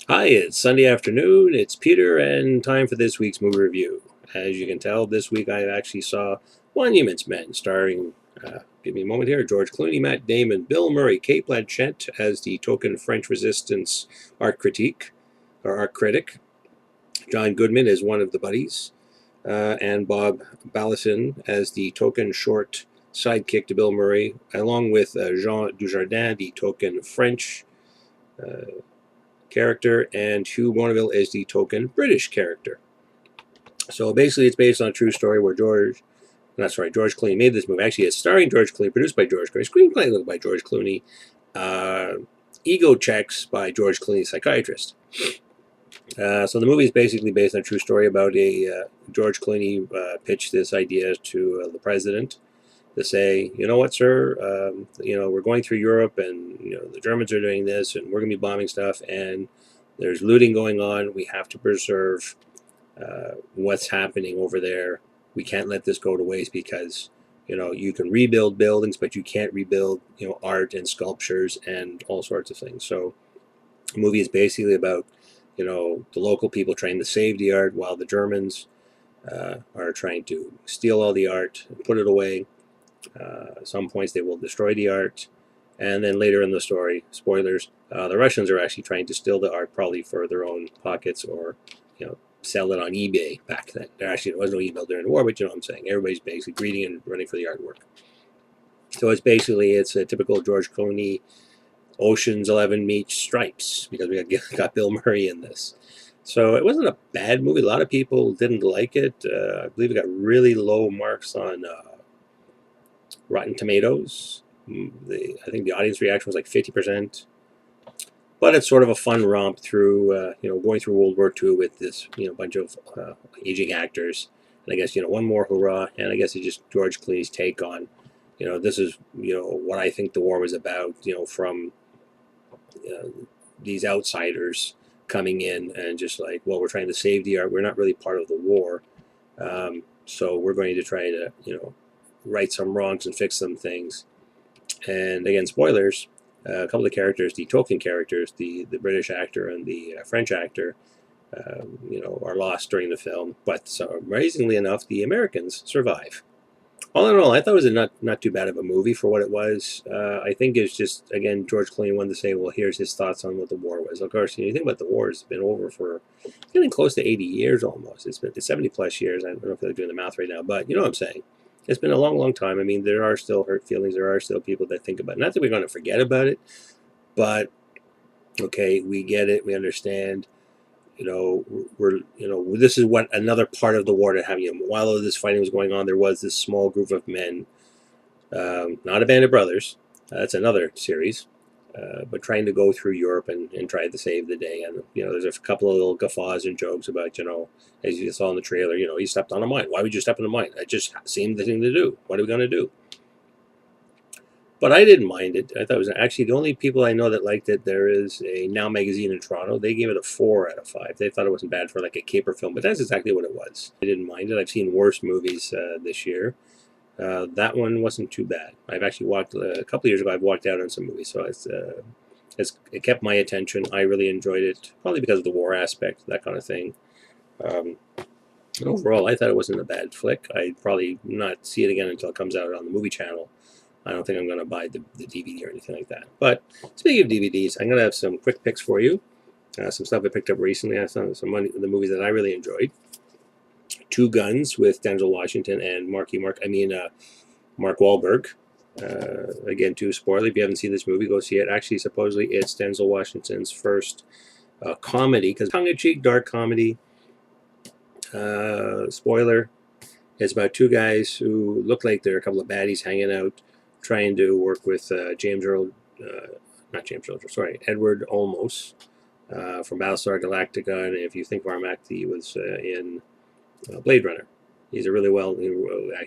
Hi, it's Sunday afternoon. It's Peter, and time for this week's movie review. As you can tell, this week I actually saw Monuments Men, starring, give me a moment here, George Clooney, Matt Damon, Bill Murray, Cate Blanchett as the token French Resistance art critique or art critic, John Goodman as one of the buddies, and Bob Balaban as the token short sidekick to Bill Murray, along with Jean Dujardin, the token French uh, character, and Hugh Bonneville is the token British character. So basically, it's based on a true story where George Clooney made this movie. Actually, it's starring George Clooney, produced by George Clooney, screenplay by George Clooney, uh, ego checks by George Clooney, psychiatrist. So the movie is basically based on a true story about a George Clooney pitched this idea to the president to say, you know what, sir, we're going through Europe, and the Germans are doing this, and we're going to be bombing stuff, and there's looting going on. We have to preserve what's happening over there. We can't let this go to waste because you can rebuild buildings, but you can't rebuild art and sculptures and all sorts of things. So the movie is basically about the local people trying to save the art while the Germans are trying to steal all the art and put it away. At some points they will destroy the art, and then later in the story, spoilers, the Russians are actually trying to steal the art, probably for their own pockets, or sell it on eBay. Back then there was no email during the war, but you know what I'm saying, everybody's basically greedy and running for the artwork. So it's a typical George Clooney Ocean's 11 meets Stripes, because we got Bill Murray in this. So it wasn't a bad movie. A lot of people didn't like it. I believe it got really low marks on Rotten Tomatoes. I think the audience reaction was like 50%. But it's sort of a fun romp through, going through World War II with this, bunch of aging actors. And I guess, one more hurrah. And I guess it's just George Clooney's take on, this is, what I think the war was about, from uh, these outsiders coming in and just like, well, we're trying to save the art. We're not really part of the war. So we're going to try to, right some wrongs and fix some things. And again, spoilers, a couple of characters, the token characters, the British actor and the French actor, are lost during the film. But amazingly enough, the Americans survive. All in all, I thought it was not too bad of a movie for what it was. I think it's just, again, George Clooney wanted to say, well, here's his thoughts on what the war was. Of course, you think about the war, it's been over for getting close to 80 years almost. It's been 70 plus years. I don't know if they're doing the math right now, but you know what I'm saying. It's been a long, long time. I mean, there are still hurt feelings. There are still people that think about it. Not that we're going to forget about it, but okay, we get it. We understand. This is what another part of the war that happened. While all this fighting was going on, there was this small group of men, not a band of brothers. That's another series, but trying to go through Europe and try to save the day. And there's a couple of little guffaws and jokes about as you saw in the trailer, he stepped on a mine. Why would you step on a mine? It just seemed the thing to do. What are we going to do? But I didn't mind it. I thought it was actually the only people I know that liked it. There is a Now magazine in Toronto. They gave it a 4 out of 5. They thought it wasn't bad for like a caper film, but that's exactly what it was. I didn't mind it. I've seen worse movies this year. That one wasn't too bad. I've actually walked a couple of years ago. I've walked out on some movies, so it kept my attention. I really enjoyed it, probably because of the war aspect, that kind of thing. Um, Overall, I thought it wasn't a bad flick. I'd probably not see it again until it comes out on the movie channel. I don't think I'm going to buy the DVD or anything like that. But speaking of DVDs, I'm going to have some quick picks for you. Some stuff I picked up recently. I saw some of the movies that I really enjoyed. Two Guns with Denzel Washington and Mark Wahlberg. Again, too spoiler. If you haven't seen this movie, go see it. Actually, supposedly it's Denzel Washington's first comedy, because tongue-in-cheek, dark comedy. Spoiler. It's about two guys who look like they're a couple of baddies hanging out, trying to work with Edward Olmos from Battlestar Galactica. And if you think of Armac, he was in Blade Runner. He's a really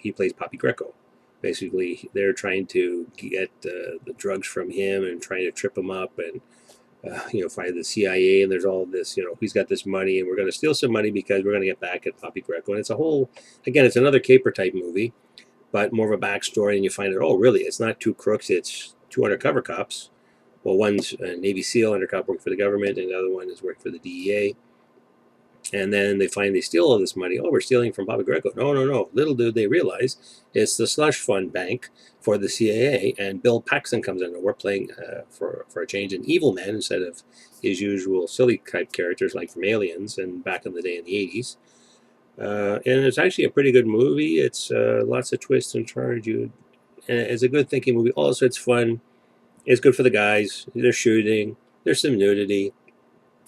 he plays Poppy Greco. Basically, they're trying to get the drugs from him and trying to trip him up and find the CIA, and there's all this, he's got this money, and we're going to steal some money because we're going to get back at Poppy Greco. And it's another caper type movie, but more of a backstory, and you find out, oh, really, it's not two crooks, it's two undercover cops Well, one's a Navy SEAL undercover working for the government, and the other one is working for the DEA. And then they finally steal all this money. Oh, we're stealing from Papa Greco. No, no, no. Little do they realize it's the slush fund bank for the CIA. And Bill Paxton comes in, and we're playing for a change an evil man instead of his usual silly type characters like from Aliens and back in the day in the 80s. And it's actually a pretty good movie. It's lots of twists and turns. It's a good thinking movie. Also, it's fun. It's good for the guys. They're shooting. There's some nudity.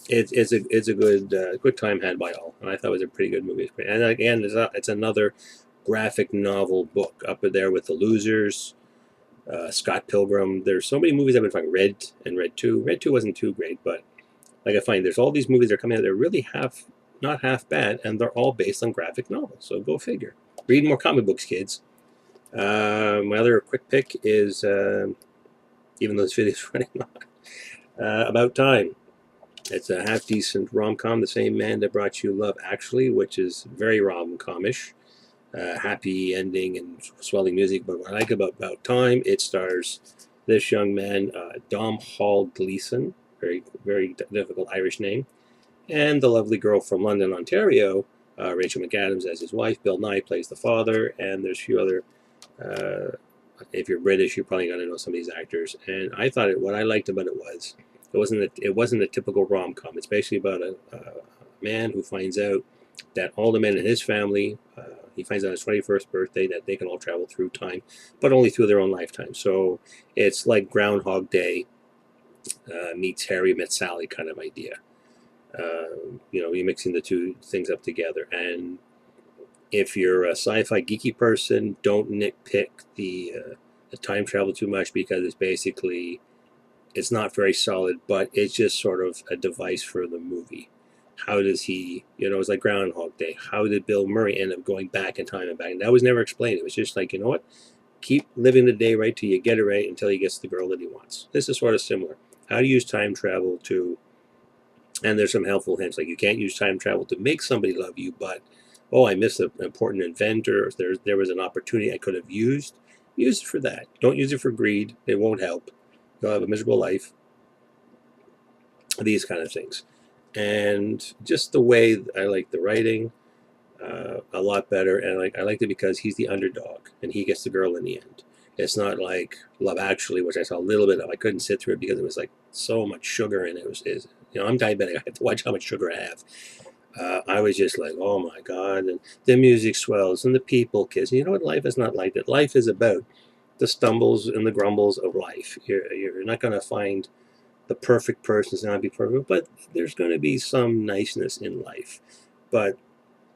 It's a good time had by all, and I thought it was a pretty good movie. And again, it's another graphic novel book up there with The Losers, Scott Pilgrim. There's so many movies I've been finding. Red and Red 2. Red 2 wasn't too great, but like I find there's all these movies that are coming out. They're really not half bad, and they're all based on graphic novels. So go figure. Read more comic books, kids. My other quick pick is, even though this video is running long, About Time. It's a half-decent rom-com, the same man that brought you Love Actually, which is very rom-comish. Happy ending and swelling music. But what I like about Time, it stars this young man, Dom Hall Gleeson, very, very difficult Irish name, and the lovely girl from London, Ontario, Rachel McAdams as his wife. Bill Nye plays the father, and there's a few other, if you're British, you're probably going to know some of these actors. And I thought what I liked about it was, it wasn't a typical rom-com. It's basically about a man who finds out that all the men in his family, he finds out on his 21st birthday that they can all travel through time, but only through their own lifetime. So it's like Groundhog Day meets Harry met Sally kind of idea. You're mixing the two things up together. And if you're a sci-fi geeky person, don't nitpick the time travel too much, because it's not very solid, but it's just sort of a device for the movie. How does he, it's like Groundhog Day. How did Bill Murray end up going back in time and back? And that was never explained. It was just like, you know what? Keep living the day right till you get it right, until he gets the girl that he wants. This is sort of similar. How to use time travel to, and there's some helpful hints, like you can't use time travel to make somebody love you, but, I missed an important event, or there was an opportunity I could have used. Use it for that. Don't use it for greed. It won't help. You'll have a miserable life. These kind of things. And just the way I like the writing a lot better, and I liked it because he's the underdog and he gets the girl in the end. It's not like Love Actually, which I saw a little bit of. I couldn't sit through it because it was like so much sugar, and I'm diabetic. I have to watch how much sugar I have. I was just like, oh my God, and the music swells and the people kiss. You know what? Life is not like that. Life is about the stumbles and the grumbles of life. You're not going to find the perfect person. It's not going to be perfect, but there's going to be some niceness in life. But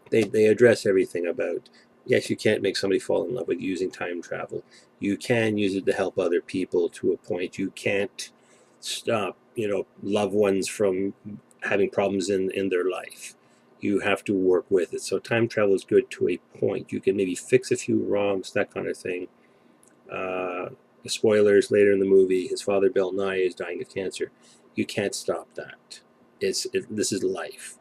they address everything about, yes, you can't make somebody fall in love with using time travel. You can use it to help other people to a point. You can't stop, loved ones from having problems in their life. You have to work with it. So time travel is good to a point. You can maybe fix a few wrongs, that kind of thing. Spoilers later in the movie, his father, Bill Nye, is dying of cancer. You can't stop that. This is life.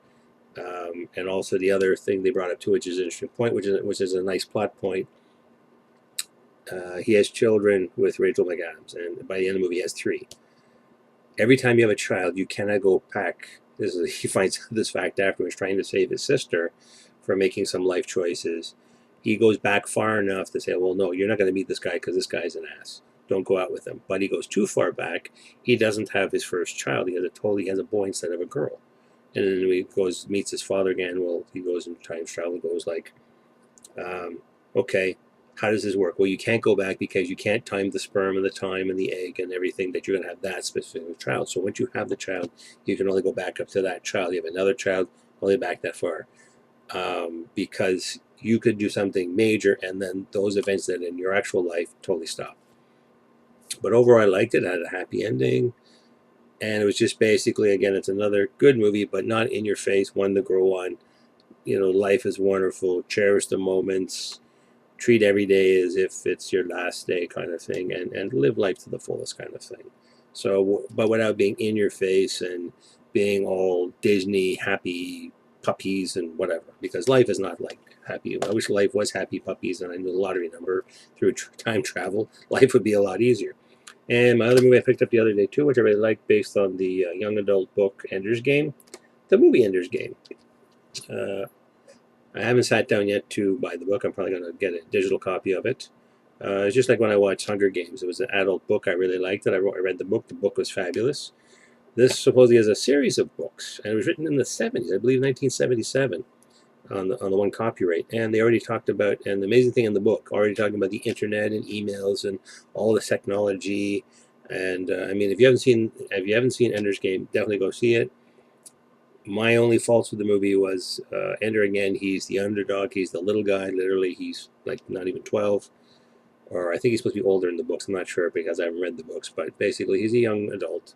And also the other thing they brought up too, which is an interesting point, which is a nice plot point. He has children with Rachel McAdams, and by the end of the movie, he has 3. Every time you have a child, you cannot go back. He finds this fact afterwards, trying to save his sister from making some life choices. He goes back far enough to say, well, no, you're not going to meet this guy because this guy's an ass. Don't go out with him. But he goes too far back. He doesn't have his first child. He has a boy instead of a girl. And then he meets his father again. Well, he goes in time travel and goes like, okay, how does this work? Well, you can't go back because you can't time the sperm and the time and the egg and everything that you're going to have that specific child. So once you have the child, you can only go back up to that child. You have another child, only back that far. Because you could do something major and then those events that in your actual life totally stop. But overall, I liked it. It had a happy ending. And it was just basically, again, it's another good movie, but not in your face, one to grow on. Life is wonderful. Cherish the moments. Treat every day as if it's your last day kind of thing. And live life to the fullest kind of thing. So, but without being in your face and being all Disney, happy puppies and whatever. Because life is not like happy. I wish life was happy puppies and I knew the lottery number through time travel. Life would be a lot easier. And my other movie I picked up the other day too, which I really liked, based on the young adult book Ender's Game, the movie Ender's Game. I haven't sat down yet to buy the book. I'm probably going to get a digital copy of it. It's just like when I watched Hunger Games. It was an adult book. I really liked it. I read the book. The book was fabulous. This supposedly is a series of books, and it was written in the 70s, I believe 1977, on the one copyright. And they already talked about, and the amazing thing in the book, already talking about the internet and emails and all the technology. And I mean, if you haven't seen Ender's Game, definitely go see it. My only faults with the movie was Ender again. He's the underdog. He's the little guy. Literally, he's like not even 12, or I think he's supposed to be older in the books. I'm not sure because I haven't read the books. But basically, he's a young adult,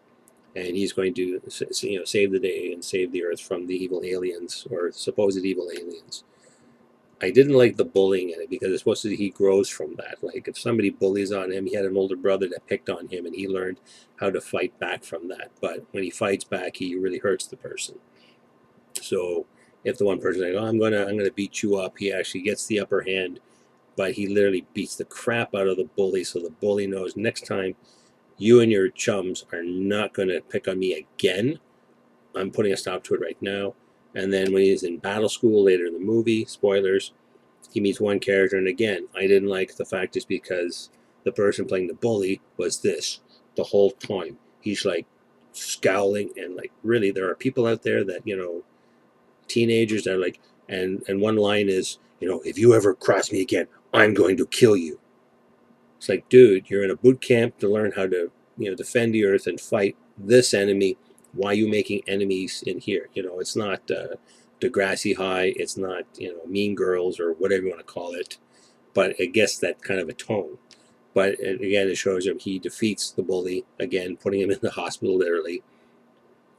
and he's going to save the day and save the Earth from the evil aliens or supposed evil aliens. I didn't like the bullying in it because it's supposed to he grows from that. Like if somebody bullies on him, he had an older brother that picked on him, and he learned how to fight back from that. But when he fights back, he really hurts the person. So if the one person is like, oh, I'm gonna beat you up, he actually gets the upper hand, but he literally beats the crap out of the bully. So the bully knows next time you and your chums are not gonna pick on me again. I'm putting a stop to it right now. And then when he's in battle school later in the movie, spoilers, he meets one character, and again, I didn't like the fact just because the person playing the bully was this the whole time. He's like scowling, and like really, there are people out there that teenagers that are like, and one line is, if you ever cross me again, I'm going to kill you. It's like, dude, you're in a boot camp to learn how to defend the Earth and fight this enemy. Why are you making enemies in here? It's not Degrassi High. It's not Mean Girls or whatever you want to call it. But it gets that kind of a tone. But again, it shows him he defeats the bully again, putting him in the hospital literally,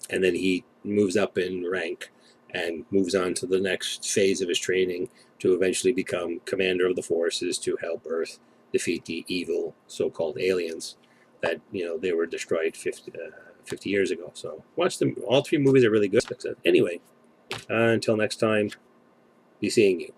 and then he moves up in rank and moves on to the next phase of his training to eventually become commander of the forces to help Earth defeat the evil so-called aliens that they were destroyed 50 years ago. So watch them. All three movies are really good. Anyway, until next time, be seeing you.